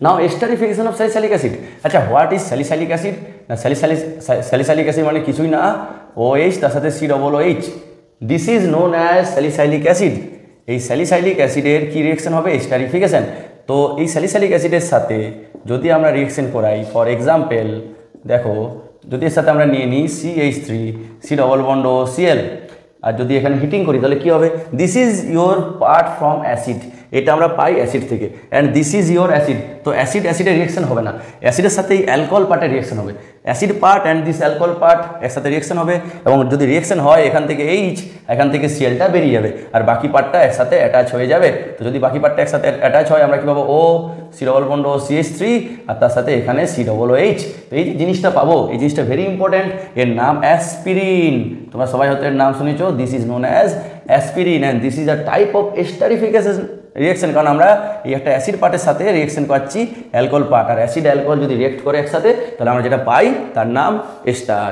Now esterification of salicylic acid. আচ্ছা, what is salicylic acid? না, salicylic acid মানে কিছুই না, OH তার সাথে COOH। This is known as salicylic acid. এই স্যালিসাইলিক অ্যাসিডের কি রিয়েকশন হবে? এস্টারিফিকেশন। তো এই স্যালিসাইলিক অ্যাসিডের সাথে যদি আমরা রিয়েকশন করাই, ফর এক্সাম্পল দেখো, যদি এর সাথে আমরা নিয়ে নিই CH3 C double bond Cl, আর যদি এখানে হিটিং করি তাহলে কি হবে? This is your part from acid, এটা আমরা পাই অ্যাসিড থেকে, and this is your acid. তো অ্যাসিডের রিয়েকশন হবে না, অ্যাসিডের সাথে এই অ্যালকোহল পার্টের রিয়েকশন হবে। Acid part and this alcohol part এর সাথে রিয়েকশন হবে, এবং যদি রিয়েকশন হয় এখান থেকে H, এখান থেকে Clটা বেরিয়ে যাবে, আর বাকি পার্টটা একসাথে অ্যাটাচ হয়ে যাবে। তো যদি বাকি পার্টটা একসাথে অ্যাটাচ হয় আমরা কী পাবো? O C double bond CH3, আর তার সাথে এখানে COOH। তো এই যে জিনিসটা পাবো, এই জিনিসটা ভেরি ইম্পর্টেন্ট। এর নাম অ্যাসপিরিন। তোমরা সবাই হয়তো এর নাম শুনেছো, this is known as aspirin, and this is a type of esterification reaction. কারণ আমরা এই একটা অ্যাসিড পার্টের সাথে রিয়েকশন করছি অ্যালকোহল পার্ট, আর অ্যাসিড অ্যালকোহল যদি রিয়েক্ট করে একসাথে তাহলে আমরা যেটা পাই তার নাম এস্টার।